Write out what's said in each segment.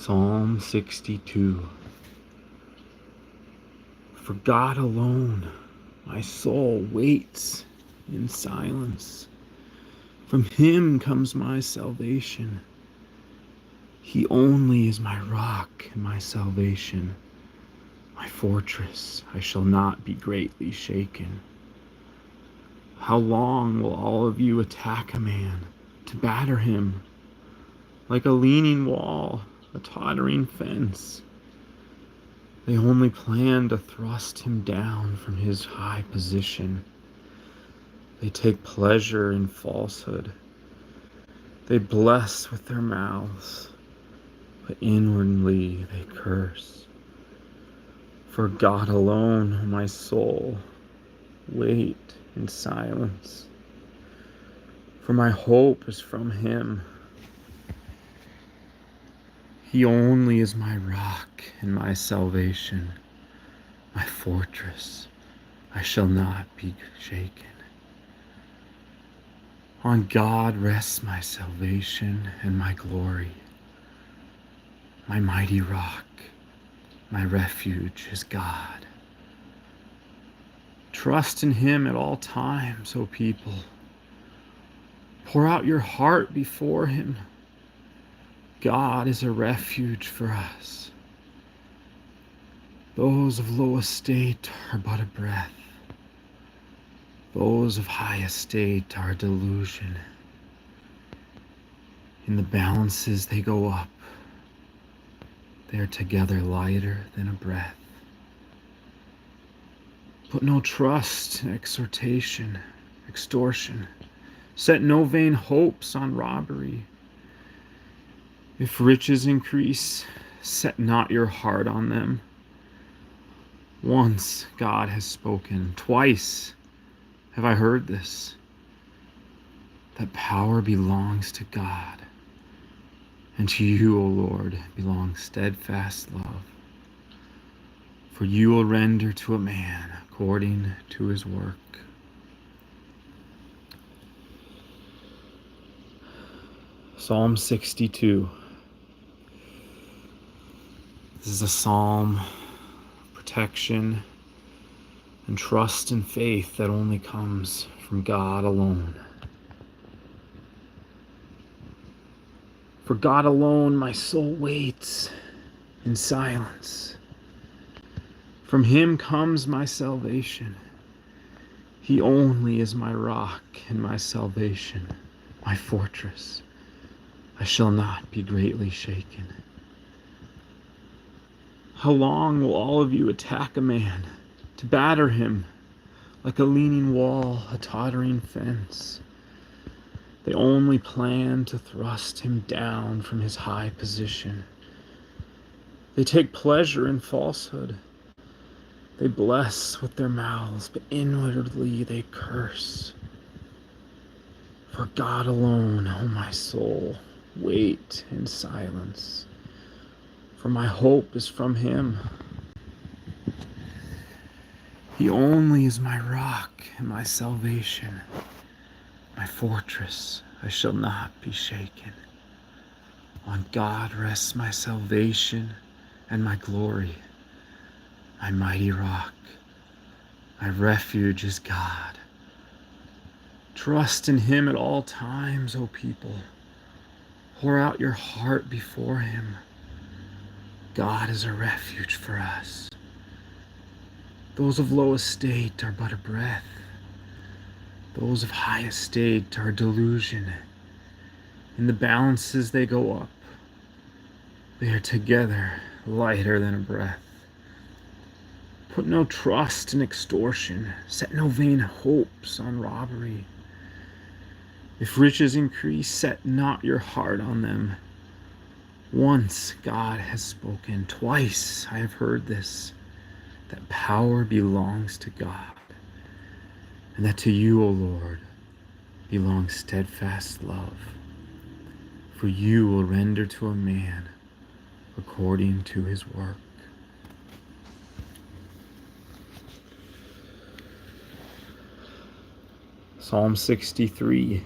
Psalm 62. For God alone my soul waits in silence. From him comes my salvation. He only is my rock and my salvation, my fortress. I shall not be greatly shaken. How long will all of you attack a man to batter him? Like a leaning wall, a tottering fence. They only plan to thrust him down from his high position. They take pleasure in falsehood. They bless with their mouths, but inwardly they curse. For God alone, O my soul, wait in silence. For my hope is from him. He only is my rock and my salvation, my fortress. I shall not be shaken. On God rests my salvation and my glory. My mighty rock, my refuge is God. Trust in him at all times, O people. Pour out your heart before him. God is a refuge for us. Those of low estate are but a breath. Those of high estate are a delusion. In the balances they go up. They are together lighter than a breath. Put no trust in extortion. Set no vain hopes on robbery. If riches increase, set not your heart on them. Once God has spoken, twice have I heard this, that power belongs to God, and to you, O Lord, belongs steadfast love. For you will render to a man according to his work. Psalm 62. This is a psalm of protection and trust and faith that only comes from God alone. For God alone my soul waits in silence. From him comes my salvation. He only is my rock and my salvation, my fortress. I shall not be greatly shaken. How long will all of you attack a man to batter him like a leaning wall, a tottering fence? They only plan to thrust him down from his high position. They take pleasure in falsehood. They bless with their mouths, but inwardly they curse. For God alone, O my soul, wait in silence. For my hope is from him. He only is my rock and my salvation, my fortress. I shall not be shaken. On God rests my salvation and my glory. My mighty rock, my refuge is God. Trust in him at all times, O people. Pour out your heart before him. God is a refuge for us. Those of low estate are but a breath. Those of high estate are a delusion. In the balances they go up. They are together lighter than a breath. Put no trust in extortion. Set no vain hopes on robbery. If riches increase, set not your heart on them. Once God has spoken, twice I have heard this, that power belongs to God, and that to you, O Lord, belongs steadfast love. For you will render to a man according to his work. Psalm 63.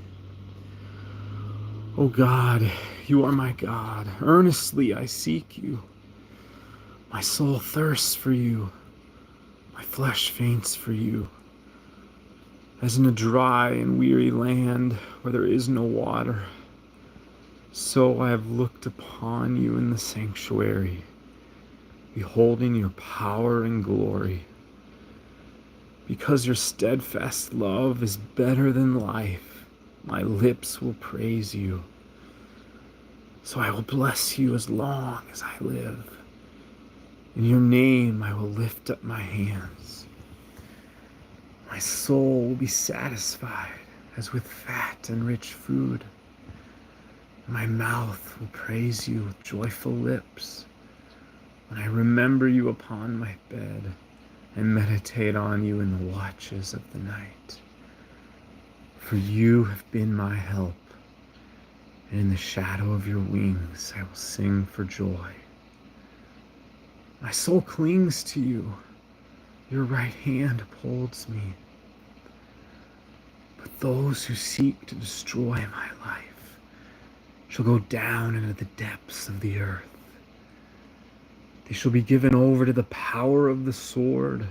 O God, You are my God. Earnestly I seek you. My soul thirsts for you. My flesh faints for you. As in a dry and weary land where there is no water, so I have looked upon you in the sanctuary, beholding your power and glory. Because your steadfast love is better than life, my lips will praise you. So I will bless you as long as I live. In your name I will lift up my hands. My soul will be satisfied as with fat and rich food. My mouth will praise you with joyful lips when I remember you upon my bed and meditate on you in the watches of the night. For you have been my help, and in the shadow of your wings I will sing for joy. My soul clings to you. Your right hand upholds me. But those who seek to destroy my life shall go down into the depths of the earth. They shall be given over to the power of the sword.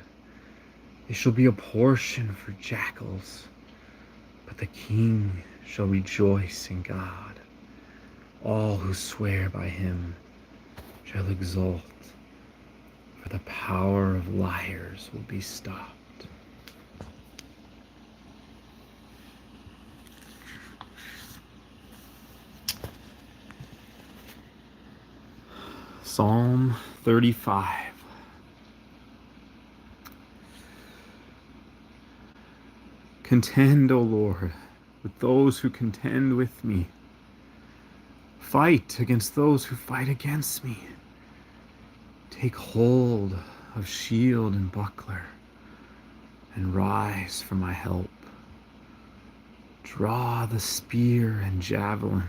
They shall be a portion for jackals. But the king shall rejoice in God. All who swear by him shall exult, for the power of liars will be stopped. Psalm 35. Contend, O Lord, with those who contend with me. Fight against those who fight against me. Take hold of shield and buckler, and rise for my help. Draw the spear and javelin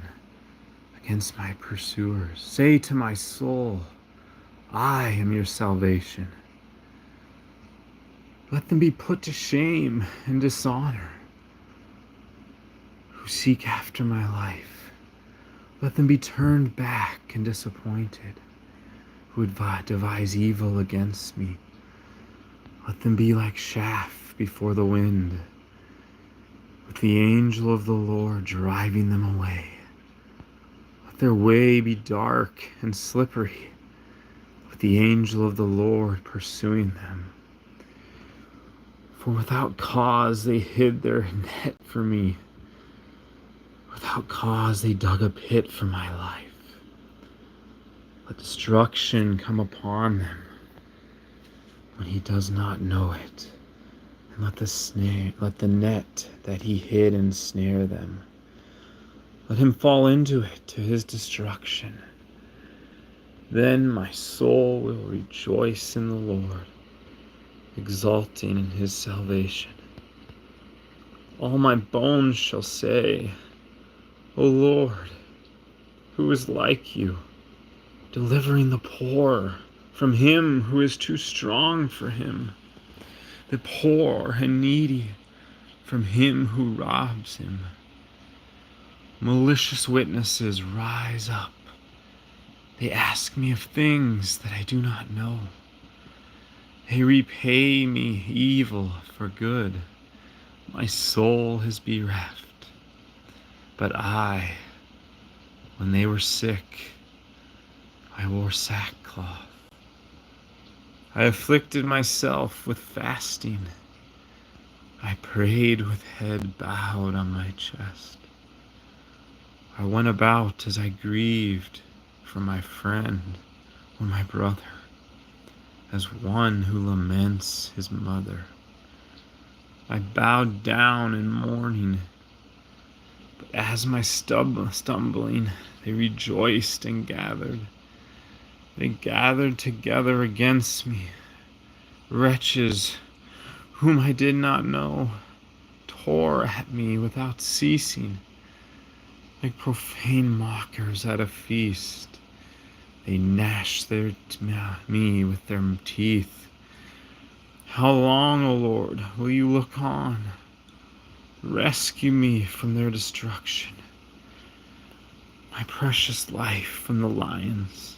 against my pursuers. Say to my soul, I am your salvation. Let them be put to shame and dishonor who seek after my life. Let them be turned back and disappointed who would devise evil against me. Let them be like chaff before the wind, with the angel of the Lord driving them away. Let their way be dark and slippery, with the angel of the Lord pursuing them. For without cause they hid their net for me. Without cause they dug a pit for my life. Let destruction come upon them when he does not know it. And let the net that he hid ensnare them. Let him fall into it to his destruction. Then my soul will rejoice in the Lord, exulting in his salvation. All my bones shall say, O Lord, who is like you, delivering the poor from him who is too strong for him, the poor and needy from him who robs him. Malicious witnesses rise up. They ask me of things that I do not know. They repay me evil for good. My soul is bereft. But I, when they were sick, I wore sackcloth. I afflicted myself with fasting. I prayed with head bowed on my chest. I went about as I grieved for my friend or my brother, as one who laments his mother. I bowed down in mourning, but as my stumbling, they rejoiced and gathered. They gathered together against me. Wretches whom I did not know tore at me without ceasing. Like profane mockers at a feast, they gnashed me with their teeth. How long, O Lord, will you look on? Rescue me from their destruction. my precious life from the lions.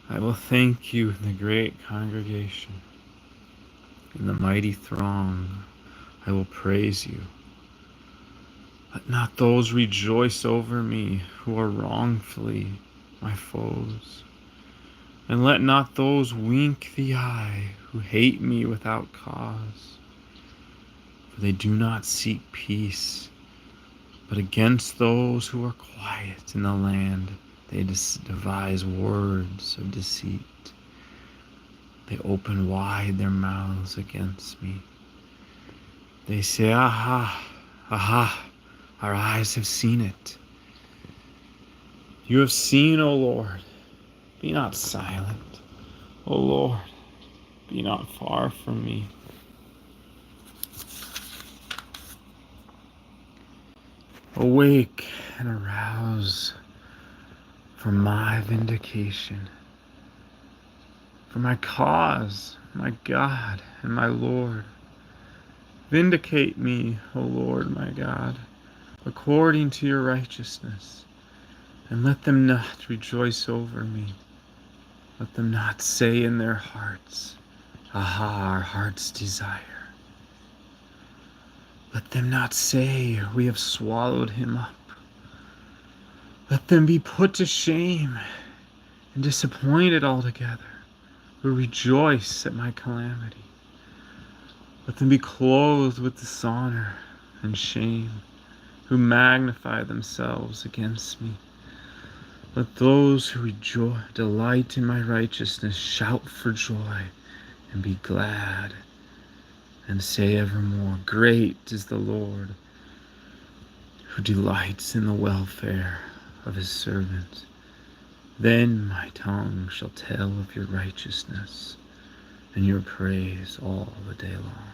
I will thank you in the great congregation. In the mighty throng, I will praise you. Let not those rejoice over me who are wrongfully my foes. And let not those wink the eye who hate me without cause. For they do not seek peace, but against those who are quiet in the land, they devise words of deceit. They open wide their mouths against me. They say, aha, aha, our eyes have seen it. You have seen, O Lord. Be not silent. O Lord, be not far from me. Awake and arouse for my vindication, for my cause, my God and my Lord. Vindicate me, O Lord my God, according to your righteousness, and let them not rejoice over me. Let them not say in their hearts, aha, our heart's desire. Let them not say, we have swallowed him up. Let them be put to shame and disappointed altogether, who rejoice at my calamity. Let them be clothed with dishonor and shame, who magnify themselves against me. Let those who delight in my righteousness shout for joy and be glad, and say evermore, great is the Lord, who delights in the welfare of his servant. Then my tongue shall tell of your righteousness and your praise all the day long.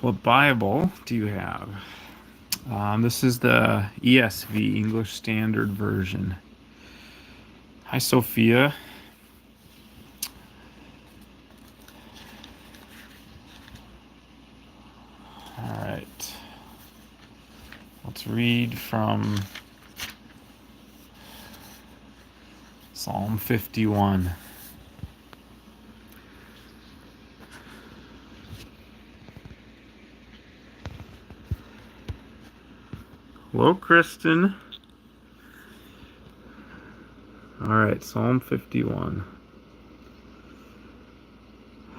What Bible do you have? This is the ESV, English Standard Version. Hi, Sophia. All right. Let's read from Psalm 51. Hello, Kristen. All right, Psalm 51.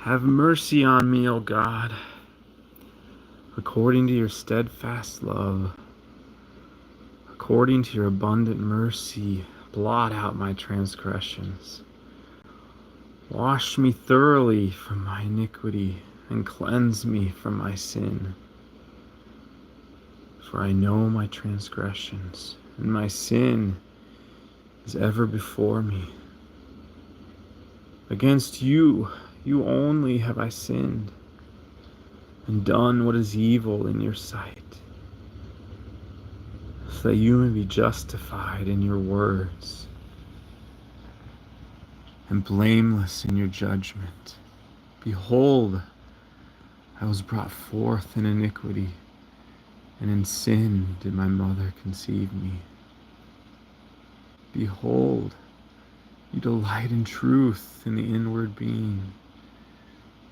Have mercy on me, O God, according to your steadfast love. According to your abundant mercy, blot out my transgressions. Wash me thoroughly from my iniquity and cleanse me from my sin. For I know my transgressions, and my sin is ever before me. Against you, you only have I sinned, and done what is evil in your sight, so that you may be justified in your words, and blameless in your judgment. Behold, I was brought forth in iniquity, and in sin did my mother conceive me. Behold, you delight in truth in the inward being,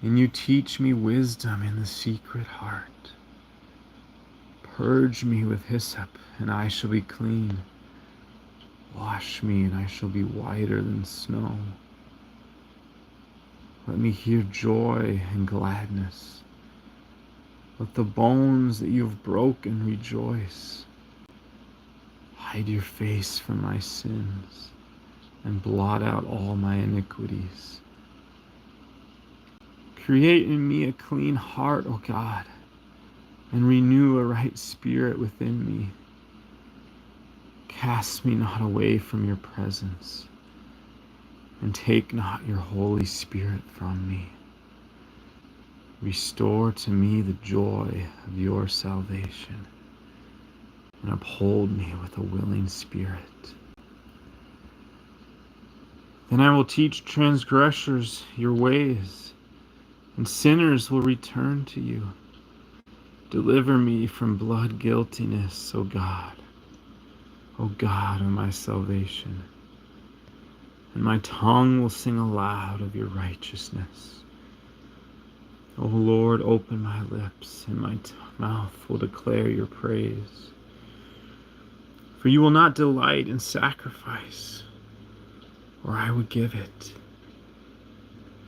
and you teach me wisdom in the secret heart. Purge me with hyssop, and I shall be clean. Wash me, and I shall be whiter than snow. Let me hear joy and gladness. Let the bones that you have broken rejoice. Hide your face from my sins, and blot out all my iniquities. Create in me a clean heart, O God, and renew a right spirit within me. Cast me not away from your presence, and take not your Holy Spirit from me. Restore to me the joy of your salvation, and uphold me with a willing spirit. Then I will teach transgressors your ways, and sinners will return to you. Deliver me from blood guiltiness, O God of my salvation. And my tongue will sing aloud of your righteousness. O Lord, open my lips, and my mouth will declare your praise. For you will not delight in sacrifice, or I would give it.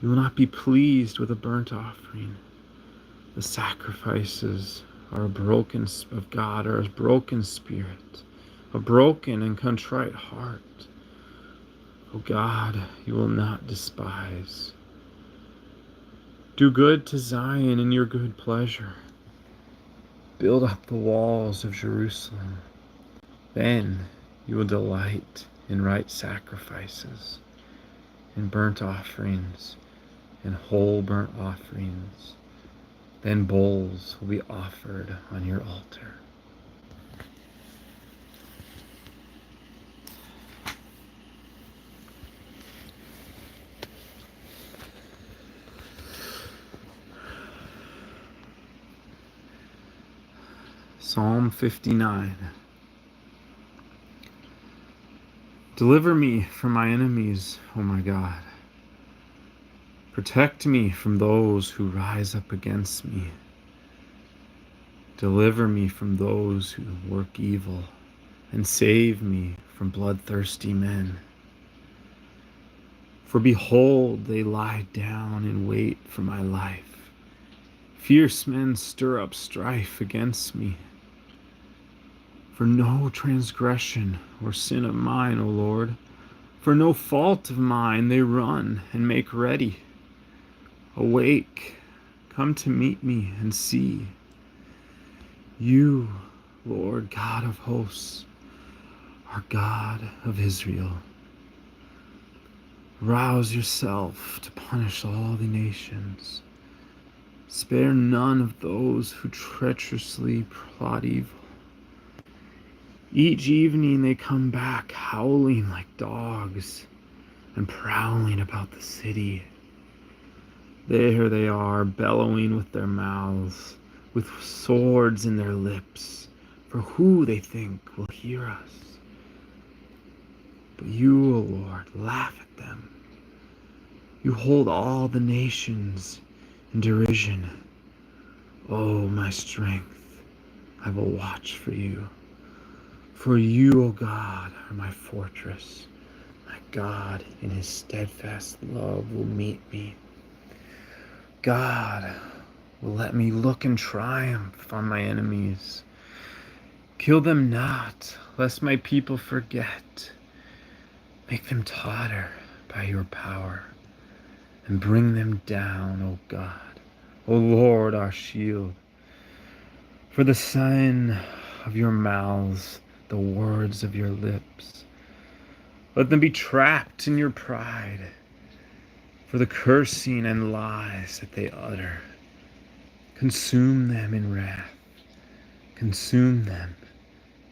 You will not be pleased with a burnt offering. The sacrifices are a broken of God are a broken spirit, a broken and contrite heart. O God, you will not despise. Do good to Zion in your good pleasure. Build up the walls of Jerusalem. Then you will delight in right sacrifices, in burnt offerings, and whole burnt offerings. Then bulls will be offered on your altar. Psalm 59. Deliver me from my enemies, O my God. Protect me from those who rise up against me. Deliver me from those who work evil, and save me from bloodthirsty men. For behold, they lie down in wait for my life. Fierce men stir up strife against me. For no transgression or sin of mine, O Lord, for no fault of mine they run and make ready. Awake, come to meet me and see. You, Lord God of hosts, are God of Israel. Rouse yourself to punish all the nations. Spare none of those who treacherously plot evil. Each evening they come back howling like dogs and prowling about the city. There they are, bellowing with their mouths, with swords in their lips, for who they think will hear us. But you, O Lord, laugh at them. You hold all the nations in derision. O my strength, I will watch for you. For you, O God, are my fortress. My God, in his steadfast love, will meet me. God will let me look in triumph on my enemies. Kill them not, lest my people forget. Make them totter by your power, and bring them down, O God, O Lord, our shield. For the sign of your mouths, the words of your lips, let them be trapped in your pride, for the cursing and lies that they utter. Consume them in wrath, consume them,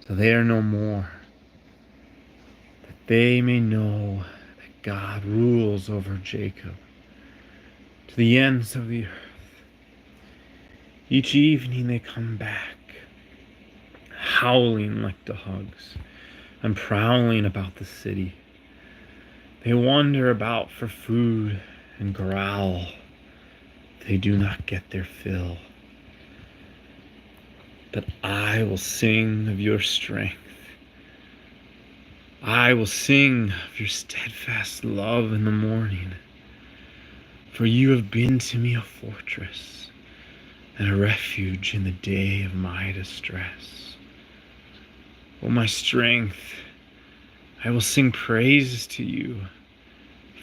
so they are no more, that they may know that God rules over Jacob to the ends of the earth. Each evening they come back, howling like dogs and prowling about the city. They wander about for food and growl. They do not get their fill. But I will sing of your strength. I will sing of your steadfast love in the morning. For you have been to me a fortress and a refuge in the day of my distress. O my strength, I will sing praises to you.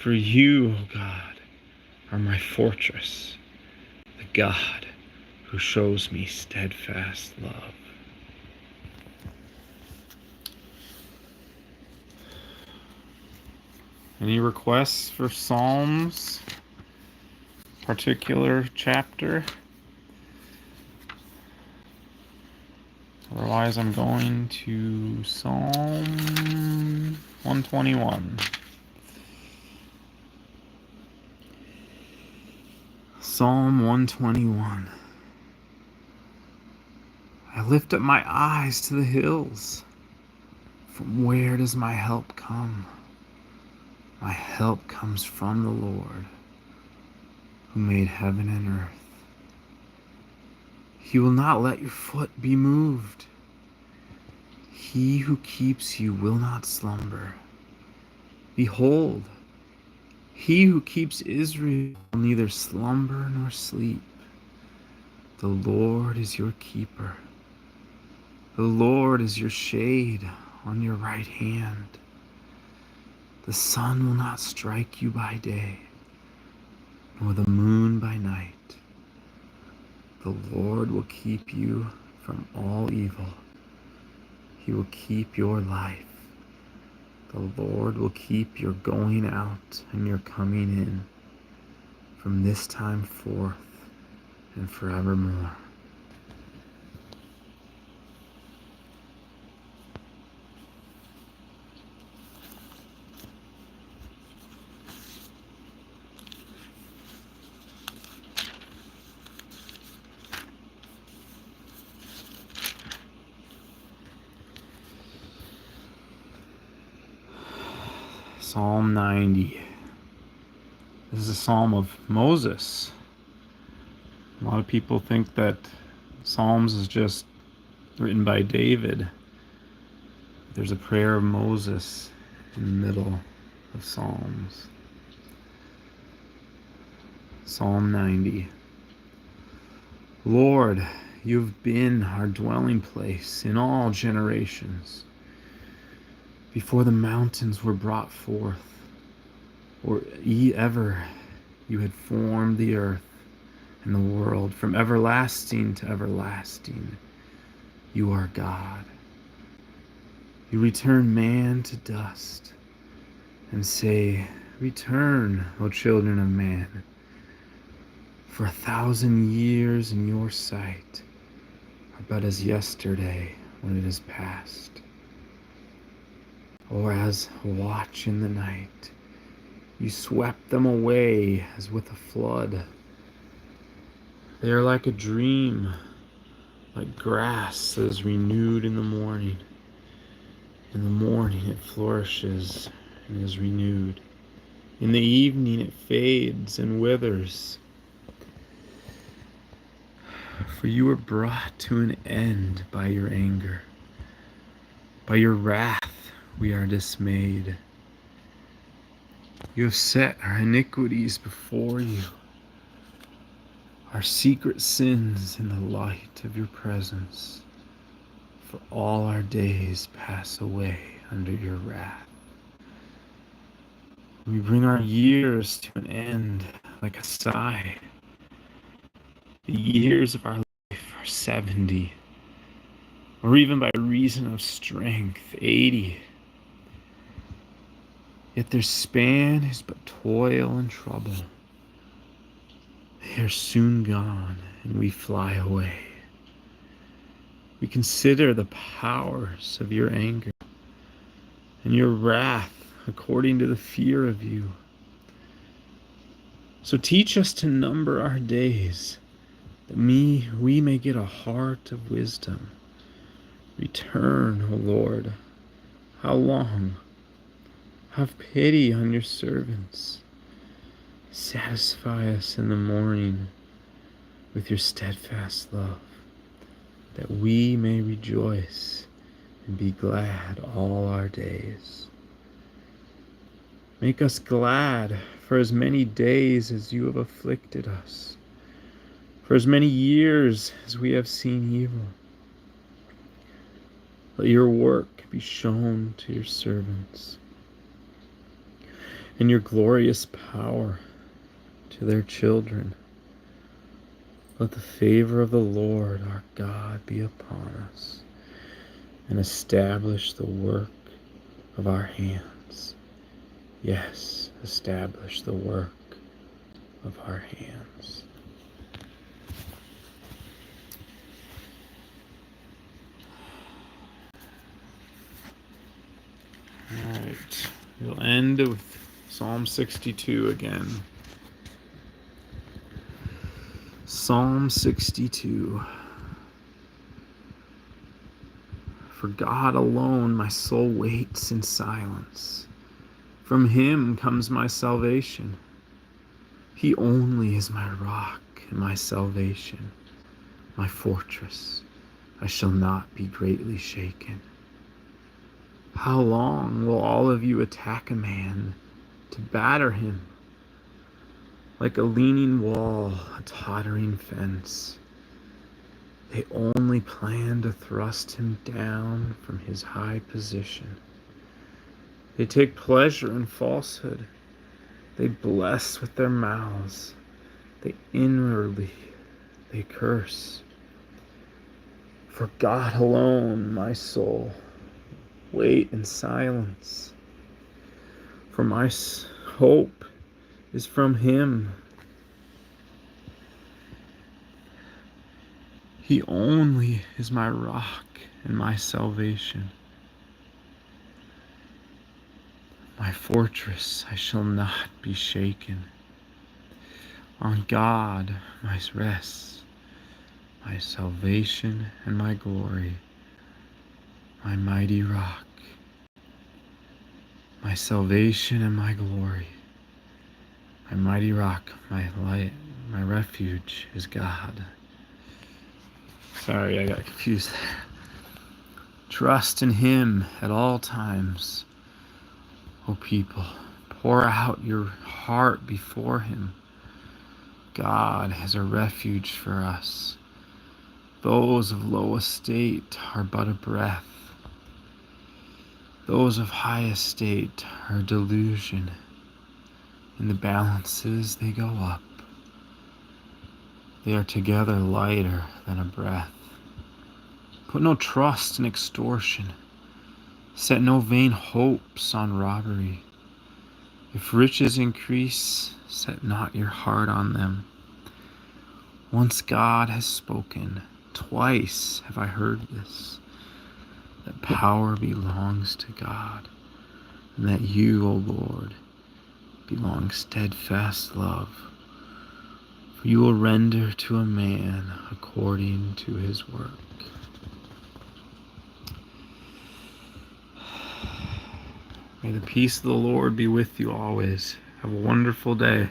For you, O God, are my fortress, the God who shows me steadfast love. Any requests for Psalms? Particular chapter? Otherwise, I'm going to Psalm 121. Psalm 121. I lift up my eyes to the hills. From where does my help come? My help comes from the Lord, who made heaven and earth. He will not let your foot be moved. He who keeps you will not slumber. Behold, he who keeps Israel will neither slumber nor sleep. The Lord is your keeper. The Lord is your shade on your right hand. The sun will not strike you by day, nor the moon by night. The Lord will keep you from all evil. He will keep your life. The Lord will keep your going out and your coming in from this time forth and forevermore. Psalm 90. This is a psalm of Moses. A lot of people think that Psalms is just written by David. There's a prayer of Moses in the middle of Psalms. Psalm 90. Lord, you've been our dwelling place in all generations. Before the mountains were brought forth, or ever you had formed the earth and the world, from everlasting to everlasting, you are God. You return man to dust and say, return, O children of man. For 1,000 years in your sight are but as yesterday when it is past, or as a watch in the night. You swept them away as with a flood. They are like a dream, like grass that is renewed in the morning. In the morning it flourishes and is renewed. In the evening it fades and withers. For you were brought to an end by your anger. By your wrath we are dismayed. You have set our iniquities before you, our secret sins in the light of your presence. For all our days pass away under your wrath. We bring our years to an end like a sigh. The years of our life are 70, or even by reason of strength, 80. Yet their span is but toil and trouble. They are soon gone, and we fly away. We consider the powers of your anger and your wrath according to the fear of you. So teach us to number our days, that we may get a heart of wisdom. Return, O Lord. How long? Have pity on your servants. Satisfy us in the morning with your steadfast love, that we may rejoice and be glad all our days. Make us glad for as many days as you have afflicted us, for as many years as we have seen evil. Let your work be shown to your servants, and your glorious power to their children. Let the favor of the Lord our God be upon us, and establish the work of our hands. Yes, establish the work of our hands. All right, we'll end with Psalm 62 again. Psalm 62. For God alone my soul waits in silence. From him comes my salvation. He only is my rock and my salvation, my fortress. I shall not be greatly shaken. How long will all of you attack a man to batter him? Like a leaning wall, a tottering fence, they only plan to thrust him down from his high position. They take pleasure in falsehood. They bless with their mouths. They curse. For God alone, my soul, wait in silence. For my hope is from him. He only is my rock and my salvation. My fortress, I shall not be shaken. On God, my rest, my salvation and my glory, my mighty rock, my salvation and my glory, my mighty rock, my light, my refuge is God. Sorry, I got confused there. Trust in him at all times, O people. Pour out your heart before him. God has a refuge for us. Those of low estate are but a breath. Those of high estate are delusion. In the balances they go up. They are together lighter than a breath. Put no trust in extortion. Set no vain hopes on robbery. If riches increase, set not your heart on them. Once God has spoken, twice have I heard this, that power belongs to God, and that you, O Lord, belong steadfast love. For you will render to a man according to his work. May the peace of the Lord be with you always. Have a wonderful day.